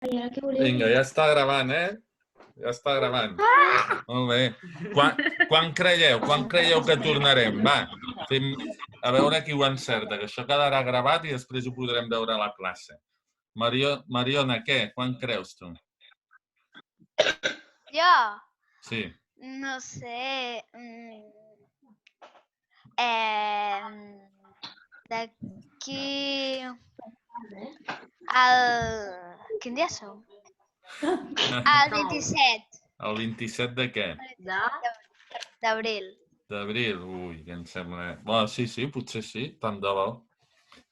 Vinga, ja està gravant, Ja està gravant. Molt bé. Quan creieu que tornarem? Va, a veure qui ho encerta, que això quedarà gravat i després ho podrem veure a la classe. Mariona, què? Quan creus tu? Jo? Sí. No sé. D'aquí... Quin dia som? El 27. El 27 de què? D'abril. D'abril? Ui, que em sembla... Bueno, sí, potser sí, tant de bo.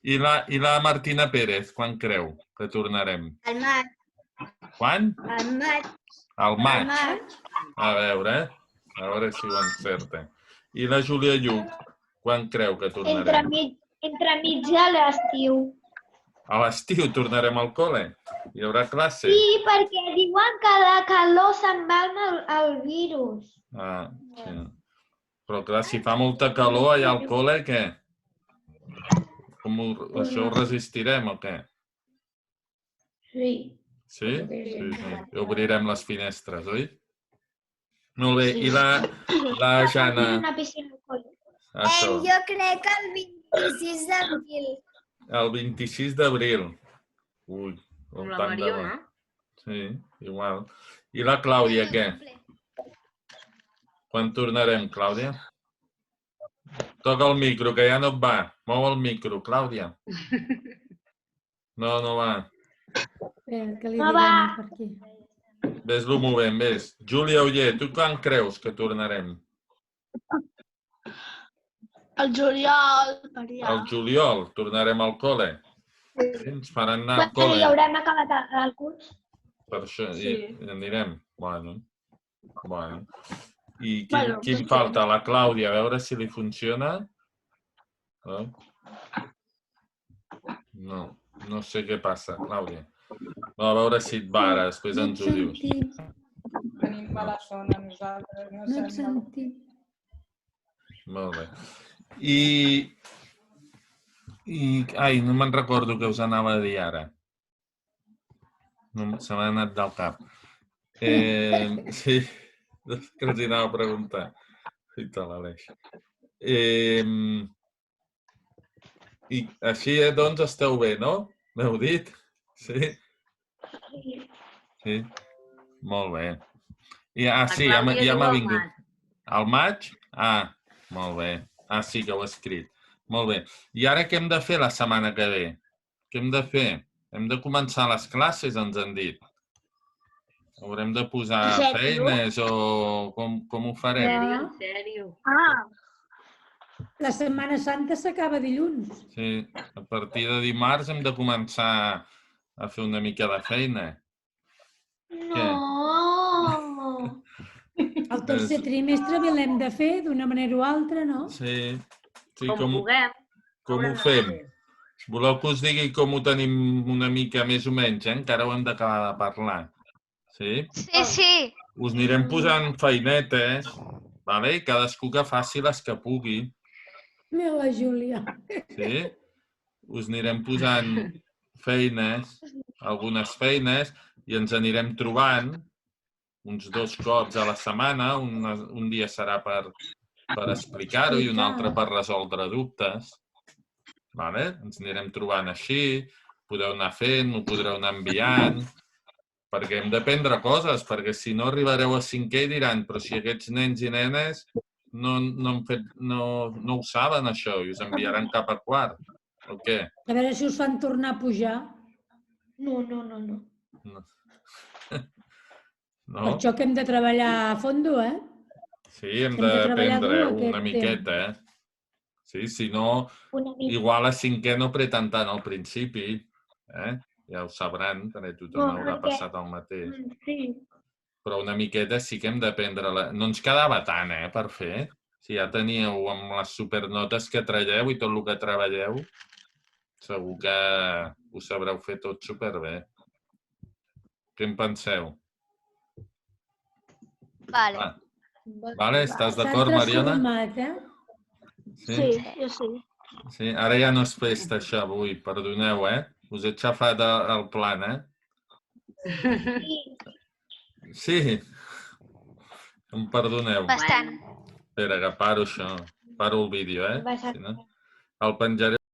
I la Martina Pérez, quan creu que tornarem? Al maig. Quan? Al maig. Al maig. A veure si ho encerta. I la Júlia Lluc, quan creu que tornarem? Entremig de l'estiu. A l'estiu tornarem al col·le? Hi haurà classe? Sí, perquè diuen que de calor se'n va el virus. Ah, sí. Però clar, si fa molta calor allà al col·le, què? Això ho resistirem o què? Sí. Sí? Sí. I obrirem les finestres, oi? Molt bé. I la Jana? Una piscina al col·le. Jo crec que el 26 d'abril. El 26 d'abril. Ui, com la Mariona. Sí, igual. I la Clàudia, què? Quan tornarem, Clàudia? Toca el micro, que ja no et va. Mou el micro, Clàudia. No va. Que li direm per aquí. Ves-lo movent, ves. Júlia Oller, tu quan creus que tornarem? El juliol, per allà. Al juliol tornarem al col·le. Sí, ens faran anar al col·le. Ja haurem acabat el curs. Per això hi anirem. Bueno. I qui em falta? La Clàudia, a veure si li funciona. No sé què passa, Clàudia. A veure si et va ara, després ens ho dius. Tenim mala zona nosaltres. No et sentim. Molt bé. Ai, no me'n recordo què us anava a dir ara. Se m'ha anat del cap. Sí, que els anava a preguntar. Fita l'Aleix. I així, doncs, esteu bé, no? M'heu dit? Sí? Sí? Molt bé. Sí, ja m'ha vingut. Al maig? Ah, molt bé. Ah, sí, que ho he escrit. Molt bé. I ara què hem de fer la setmana que ve? Què hem de fer? Hem de començar les classes, ens han dit. Haurem de posar feines o com ho farem? En sèrio. La Setmana Santa s'acaba dilluns. Sí, a partir de dimarts hem de començar a fer una mica de feina. No! El tercer trimestre l'hem de fer d'una manera o altra, no? Sí. Com puguem. Com ho fem? Voleu que us digui com ho tenim una mica més o menys, Encara ho hem d'acabar de parlar. Sí? Sí. Us anirem posant feinetes, i cadascú que faci les que pugui. Mira la Júlia. Sí? Us anirem posant feines, algunes feines, i ens anirem trobant uns 2 cops a la setmana. Un dia serà per explicar-ho i un altre per resoldre dubtes. Ens anirem trobant així, podeu anar fent, ho podreu anar enviant, perquè hem d'aprendre coses, perquè si no arribareu a 5è i diran però si aquests nens i nenes no ho saben això i us enviaran cap a 4, o què? A veure si us fan tornar a pujar. No. Per això que hem de treballar a fondo, Sí, hem d'aprendre una miqueta, Sí, si no, igual a 5è no apreten tant al principi, ja ho sabran, perquè tothom haurà passat el mateix. Sí. Però una miqueta sí que hem d'aprendre. No ens quedava tant, per fer. Si ja teníeu amb les supernotes que traieu i tot el que treballeu, segur que ho sabreu fer tot superbé. Què en penseu? Vale, estàs d'acord, Mariona? Sí, jo sí. Sí, ara ja no és festa, això, avui, perdoneu, Us he xafat el plan, Sí? Em perdoneu. Bastant. Espera, que paro això. Paro el vídeo, eh? Bastant. Si no, el penjaré